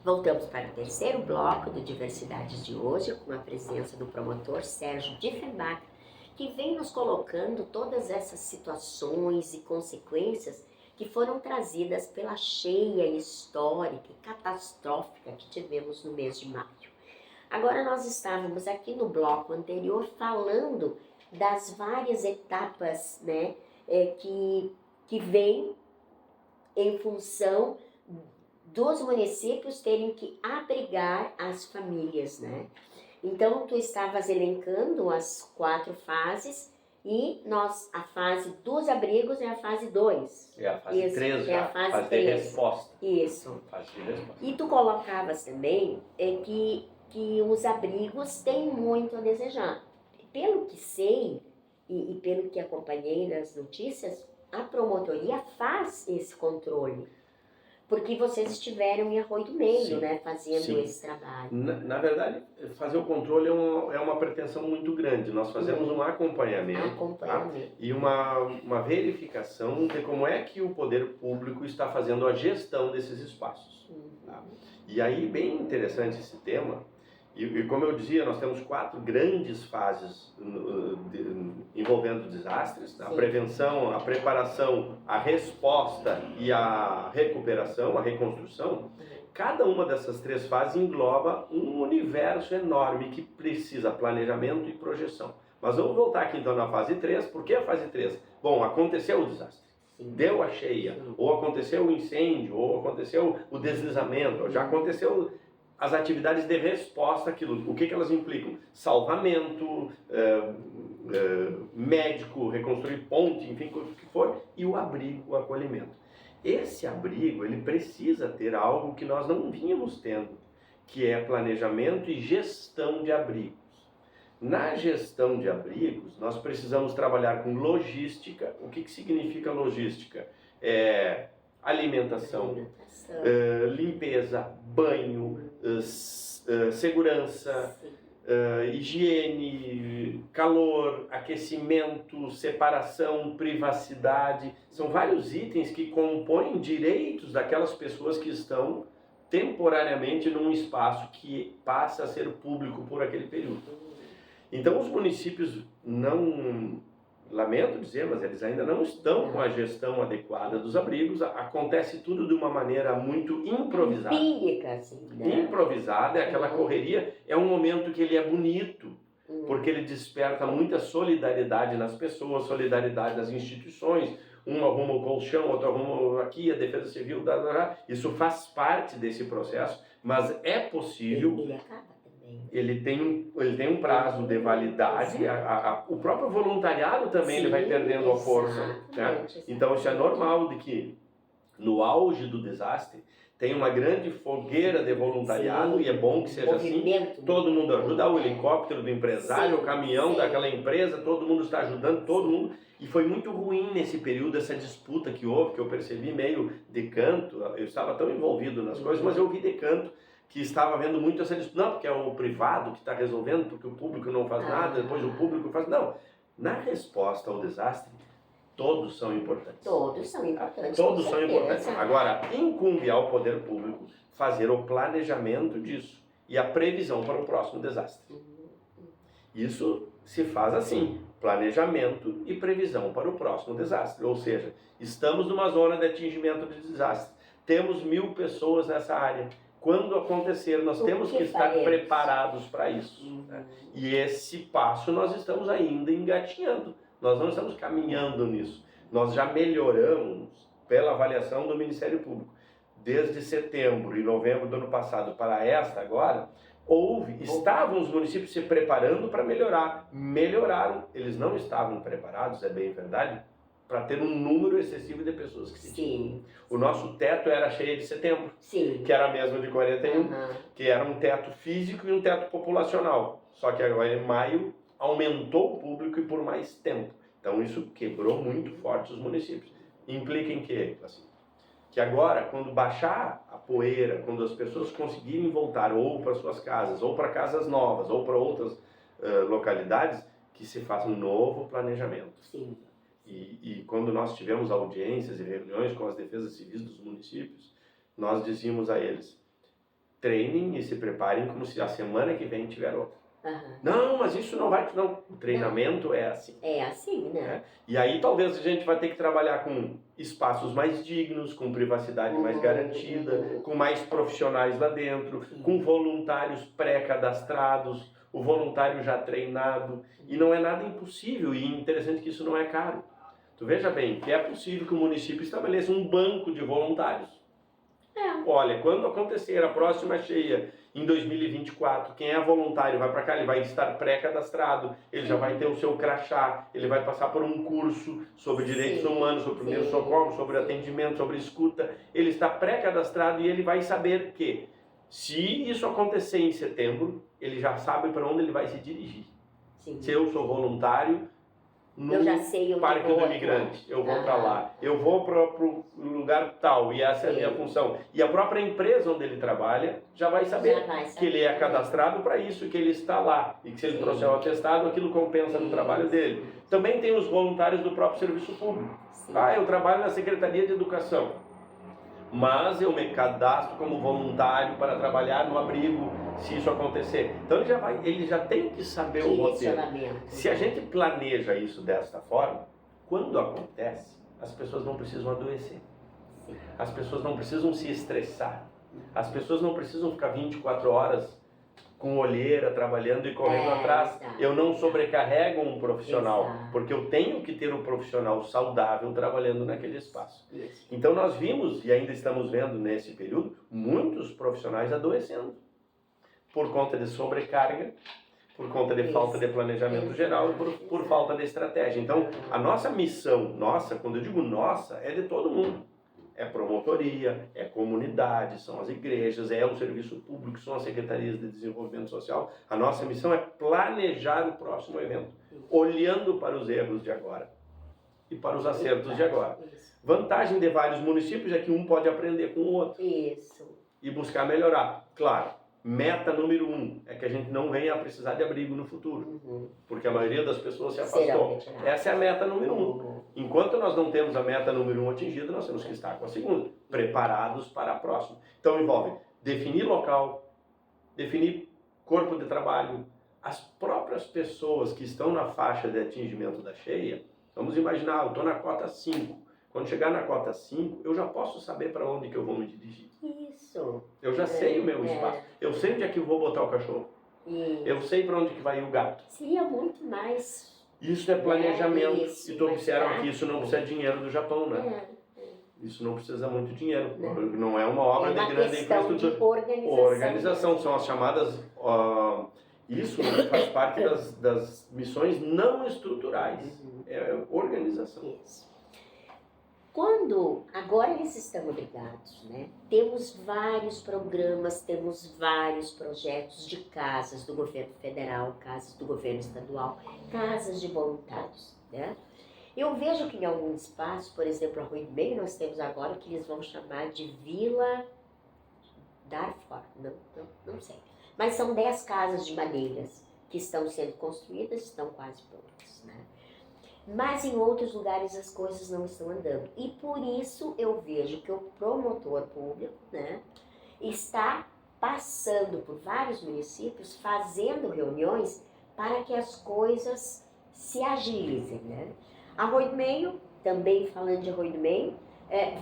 Voltamos para o terceiro bloco do Diversidades de hoje, com a presença do promotor Sérgio Diefenbach, que vem nos colocando todas essas situações e consequências que foram trazidas pela cheia histórica e catastrófica que tivemos no mês de maio. Agora nós estávamos aqui no bloco anterior falando das várias etapas, né, que vêm em função dos municípios terem que abrigar as famílias, né? Então, tu estavas elencando as 4 fases e a fase dos abrigos é a fase 2. É a fase 3 já, é a fase de 3. resposta. Isso. Fase de resposta. E tu colocavas também que os abrigos têm muito a desejar. Pelo que sei e pelo que acompanhei nas notícias, a promotoria faz esse controle. Porque vocês estiveram em Arroio do Meio, Sim, né, fazendo sim. esse trabalho. Na verdade, fazer o controle é uma pretensão muito grande. Nós fazemos um acompanhamento, tá? E uma verificação de como é que o poder público está fazendo a gestão desses espaços. Tá? E aí, bem interessante esse tema. E como eu dizia, nós temos 4 grandes fases envolvendo desastres: a prevenção, a preparação, a resposta e a recuperação, a reconstrução. Cada uma dessas 3 fases engloba um universo enorme que precisa planejamento e projeção. Mas vamos voltar aqui então na fase 3. Por que a fase 3? Bom, aconteceu o desastre, deu a cheia, ou aconteceu o incêndio, ou aconteceu o deslizamento, já aconteceu as atividades de resposta àquilo. O que elas implicam? Salvamento, médico, reconstruir ponte, enfim, o que for, e o abrigo, o acolhimento. Esse abrigo, ele precisa ter algo que nós não vínhamos tendo, que é planejamento e gestão de abrigos. Na gestão de abrigos, nós precisamos trabalhar com logística. O que significa logística? Alimentação, limpeza, banho, segurança, higiene, calor, aquecimento, separação, privacidade. São vários itens que compõem direitos daquelas pessoas que estão temporariamente num espaço que passa a ser público por aquele período. Então os municípios não... Lamento dizer, mas eles ainda não estão com a gestão adequada dos abrigos. Acontece tudo de uma maneira muito improvisada. Empírica, assim, né? Improvisada, é aquela correria. É um momento que ele é bonito, porque ele desperta muita solidariedade nas pessoas, solidariedade nas instituições. Um arruma o colchão, outro arruma aqui, a defesa civil, isso faz parte desse processo, mas é possível... Ele acaba. Ele tem um prazo de validade, o próprio voluntariado também ele vai perdendo a força. Né? Então isso é normal de que no auge do desastre tem uma grande fogueira de voluntariado, e é bom que seja assim, todo mundo ajuda, o helicóptero do empresário, o caminhão daquela empresa, todo mundo está ajudando, todo mundo. E foi muito ruim nesse período essa disputa que houve, que eu percebi meio de canto. Eu estava tão envolvido nas coisas, mas eu vi de canto que estava vendo muito essa disputa. Não, porque é o privado que está resolvendo, porque o público não faz nada, depois o público faz... Não, na resposta ao desastre, todos são importantes. Todos são importantes. Todos são importantes. Agora, incumbe ao poder público fazer o planejamento disso e a previsão para o próximo desastre. Isso se faz assim: planejamento e previsão para o próximo desastre. Ou seja, estamos numa zona de atingimento de desastre. Temos 1000 pessoas nessa área. Quando acontecer, nós temos que estar preparados para isso. Né? E esse passo nós estamos ainda engatinhando. Nós não estamos caminhando nisso. Nós já melhoramos pela avaliação do Ministério Público. Desde setembro e novembro do ano passado para esta agora, estavam os municípios se preparando para melhorar. Melhoraram. Eles não estavam preparados, é bem verdade, para ter um número excessivo de pessoas que se tinham. O nosso teto era a cheia de setembro, que era a mesma de 41, que era um teto físico e um teto populacional. Só que agora em maio aumentou o público e por mais tempo. Então isso quebrou muito forte os municípios. Implica em quê? Assim, que agora, quando baixar a poeira, quando as pessoas conseguirem voltar ou para suas casas, ou para casas novas, ou para outras localidades, que se faça um novo planejamento. Sim. E quando nós tivemos audiências e reuniões com as defesas civis dos municípios, nós dizíamos a eles: treinem e se preparem como se a semana que vem tiver outra. Aham. Não, mas isso não vai... Não, o treinamento é assim. É assim, né? Né? E aí talvez a gente vai ter que trabalhar com espaços mais dignos, com privacidade mais garantida, com mais profissionais lá dentro, com voluntários pré-cadastrados, o voluntário já treinado. E não é nada impossível, e interessante que isso não é caro. Tu veja bem, que é possível que o município estabeleça um banco de voluntários. Olha, quando acontecer a próxima cheia em 2024, quem é voluntário vai para cá, ele vai estar pré-cadastrado, ele já vai ter o seu crachá, ele vai passar por um curso sobre direitos humanos, sobre primeiro socorro, sobre atendimento, sobre escuta. Ele está pré-cadastrado e ele vai saber que, se isso acontecer em setembro, ele já sabe para onde ele vai se dirigir. Sim. Se eu sou voluntário no Eu já sei onde Parque vou, do Imigrante, eu vou para lá, eu vou para o lugar tal, e essa é a minha função. E a própria empresa onde ele trabalha já vai saber que ele é cadastrado para isso, que ele está lá, e que se ele trouxer o atestado, aquilo compensa no trabalho dele. Também tem os voluntários do próprio serviço público. Eu trabalho na Secretaria de Educação, mas eu me cadastro como voluntário para trabalhar no abrigo, se isso acontecer. Então ele já tem que saber o roteiro. Se a gente planeja isso desta forma, quando acontece, as pessoas não precisam adoecer. As pessoas não precisam se estressar. As pessoas não precisam ficar 24 horas com olheira, trabalhando e correndo atrás. Eu não sobrecarrego um profissional, porque eu tenho que ter um profissional saudável trabalhando naquele espaço. Então nós vimos, e ainda estamos vendo nesse período, muitos profissionais adoecendo por conta de sobrecarga, por conta de falta de planejamento geral e por falta de estratégia. Então, a nossa missão, quando eu digo nossa, é de todo mundo. É promotoria, é comunidade, são as igrejas, é o serviço público, são as secretarias de desenvolvimento social. A nossa missão é planejar o próximo evento, olhando para os erros de agora e para os acertos de agora. Vantagem de vários municípios é que um pode aprender com o outro e buscar melhorar. Claro. Meta número 1 é que a gente não venha a precisar de abrigo no futuro, porque a maioria das pessoas se afastou. Essa é a meta número 1. Enquanto nós não temos a meta número 1 atingida, nós temos que estar com a segunda, preparados para a próxima. Então envolve definir local, definir corpo de trabalho, as próprias pessoas que estão na faixa de atingimento da cheia. Vamos imaginar, eu estou na cota 5. Quando chegar na cota 5, eu já posso saber para onde que eu vou me dirigir. Isso. Eu já sei o meu espaço. Eu sei onde é que eu vou botar o cachorro. Eu sei para onde que vai ir o gato. Seria muito mais... Isso é planejamento. E tu observa que isso não precisa de dinheiro do Japão, né? Isso não precisa muito dinheiro. Não é uma obra de grande infraestrutura. De organização. São as chamadas... isso faz parte das missões não estruturais. É organização. Isso. Agora eles estão obrigados, né? Temos vários programas, temos vários projetos de casas do governo federal, casas do governo estadual, casas de voluntários, né? Eu vejo que em algum espaço, por exemplo, a Rui do Meio, nós temos agora o que eles vão chamar de Vila Darfur, não sei. Mas são 10 casas de madeiras que estão sendo construídas, estão quase prontas, né? Mas em outros lugares as coisas não estão andando. E por isso eu vejo que o promotor público, né, está passando por vários municípios, fazendo reuniões para que as coisas se agilizem, né? A Rui do Meio, também falando de Rui do Meio,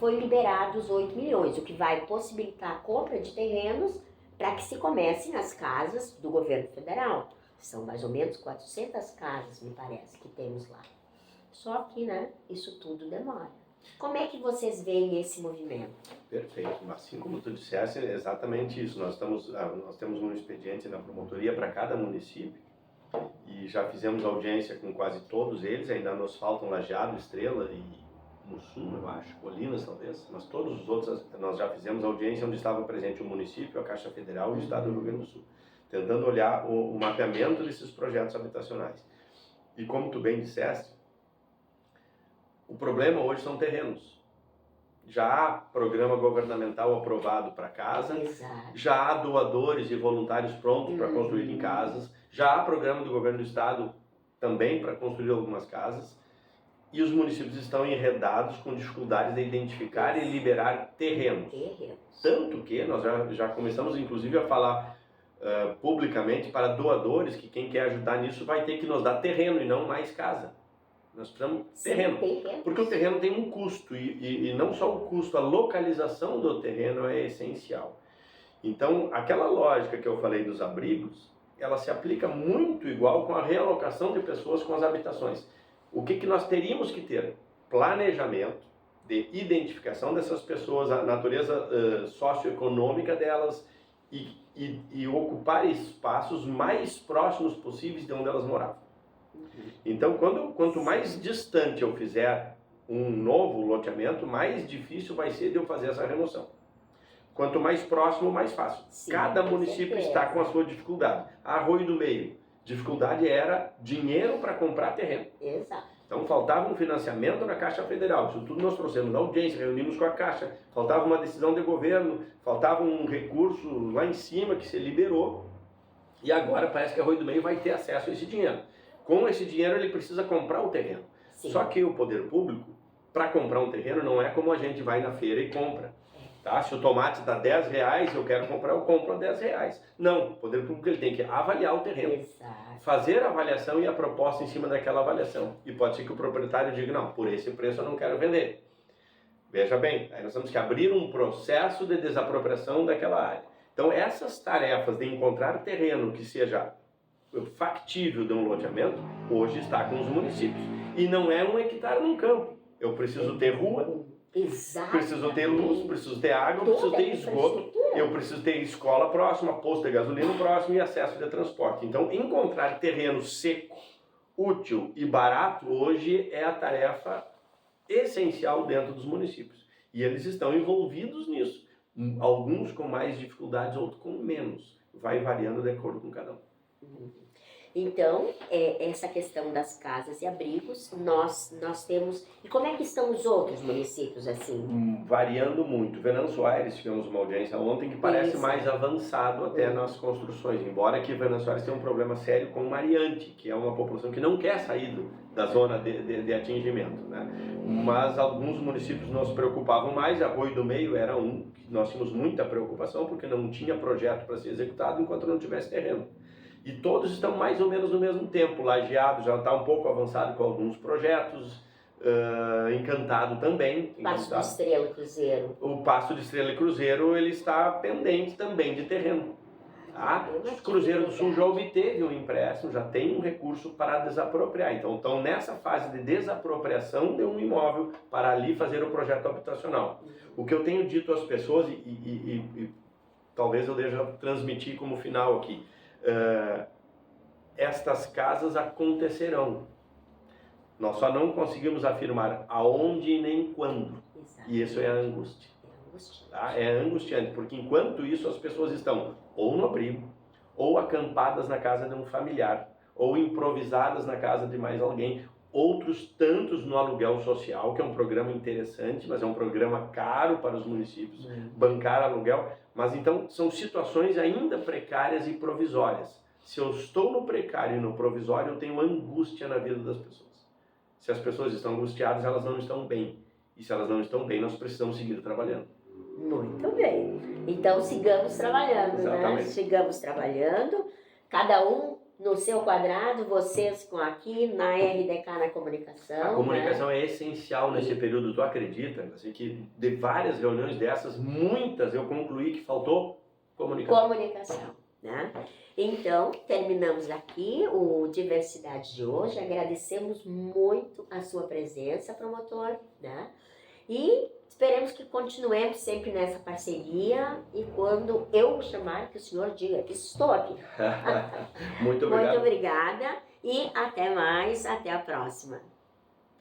foi liberado os 8 milhões, o que vai possibilitar a compra de terrenos para que se comece nas casas do governo federal. São mais ou menos 400 casas, me parece, que temos lá. Só que, né, isso tudo demora. Como é que vocês veem esse movimento? Perfeito. Assim como tu disseste, é exatamente isso. Nós temos um expediente na promotoria para cada município e já fizemos audiência com quase todos eles. Ainda nos faltam Lajeado, Estrela e Mussum, eu acho, Colinas talvez. Mas todos os outros nós já fizemos audiência onde estava presente o município, a Caixa Federal e o Estado do Rio Grande do Sul, tentando olhar o mapeamento desses projetos habitacionais. E como tu bem disseste, o problema hoje são terrenos. Já há programa governamental aprovado para casa, já há doadores e voluntários prontos para construir em casas, já há programa do governo do estado também para construir algumas casas. e os municípios estão enredados com dificuldades de identificar e liberar terrenos. Tanto que nós já começamos, inclusive, a falar publicamente para doadores que quem quer ajudar nisso vai ter que nos dar terreno e não mais casa. Nós precisamos de terreno, porque o terreno tem um custo e não só o custo, a localização do terreno é essencial. Então, aquela lógica que eu falei dos abrigos, ela se aplica muito igual com a realocação de pessoas com as habitações. O que nós teríamos que ter? Planejamento de identificação dessas pessoas, a natureza socioeconômica delas e ocupar espaços mais próximos possíveis de onde elas moravam. Então, quanto mais distante eu fizer um novo loteamento, mais difícil vai ser de eu fazer essa remoção. Quanto mais próximo, mais fácil. Sim, cada município está com a sua dificuldade. Arroio do Meio, dificuldade era dinheiro para comprar terreno. Exato. Então faltava um financiamento na Caixa Federal, isso tudo nós trouxemos na audiência, reunimos com a Caixa, faltava uma decisão de governo, faltava um recurso lá em cima que se liberou, e agora parece que Arroio do Meio vai ter acesso a esse dinheiro. Com esse dinheiro ele precisa comprar o terreno. Sim. Só que o poder público, para comprar um terreno, não é como a gente vai na feira e compra. Tá? Se o tomate está R$10, eu quero comprar, eu compro a R$10. Não, o poder público ele tem que avaliar o terreno. Exato. Fazer a avaliação e a proposta em cima daquela avaliação. E pode ser que o proprietário diga, não, por esse preço eu não quero vender. Veja bem, aí nós temos que abrir um processo de desapropriação daquela área. Então essas tarefas de encontrar terreno que seja factível de um loteamento, hoje está com os municípios. E não é 1 hectare num campo. Eu preciso ter rua, preciso ter luz, preciso ter água, preciso ter esgoto, eu preciso ter escola próxima, posto de gasolina próximo e acesso de transporte. Então, encontrar terreno seco, útil e barato hoje é a tarefa essencial dentro dos municípios. E eles estão envolvidos nisso. Alguns com mais dificuldades, outros com menos. Vai variando de acordo com cada um. Então, essa questão das casas e abrigos, nós temos... E como é que estão os outros municípios, assim? Variando muito. Venâncio Aires, tivemos uma audiência ontem que parece mais avançado até nas construções, embora que Venâncio Aires tenha um problema sério com Mariante, que é uma população que não quer sair da zona de atingimento, né? Mas alguns municípios nos preocupavam mais, Arroio do Meio era um que nós tínhamos muita preocupação, porque não tinha projeto para ser executado enquanto não tivesse terreno. E todos estão mais ou menos no mesmo tempo. Lajeado já está um pouco avançado com alguns projetos, Encantado também. Passo de Estrela e Cruzeiro. O Passo de Estrela e Cruzeiro ele está pendente também de terreno. Tá? O Cruzeiro do Sul já obteve um empréstimo, já tem um recurso para desapropriar. Então estão nessa fase de desapropriação de um imóvel para ali fazer o projeto habitacional. O que eu tenho dito às pessoas, e talvez eu deixe transmitir como final aqui, estas casas acontecerão. Nós só não conseguimos afirmar aonde e nem quando. Exato. E isso é a angústia. Tá? É angustiante, porque enquanto isso as pessoas estão ou no abrigo, ou acampadas na casa de um familiar, ou improvisadas na casa de mais alguém, outros tantos no aluguel social, que é um programa interessante, mas é um programa caro para os municípios, bancar aluguel. Mas então são situações ainda precárias e provisórias. Se eu estou no precário e no provisório, eu tenho angústia na vida das pessoas. Se as pessoas estão angustiadas, elas não estão bem. E se elas não estão bem, nós precisamos seguir trabalhando. Muito bem. Então sigamos trabalhando, exatamente, né? Sigamos trabalhando, cada um no seu quadrado, vocês com aqui, na RDK, na comunicação. A comunicação, né, é essencial nesse período, tu acredita? Assim, que de várias reuniões dessas, muitas eu concluí que faltou comunicação. Comunicação, né? Então, terminamos aqui o Diversidade de hoje. Agradecemos muito a sua presença, promotor, né? E esperemos que continuemos sempre nessa parceria e quando eu chamar, que o senhor diga que estou aqui. Muito obrigado. Muito obrigada e até mais, até a próxima.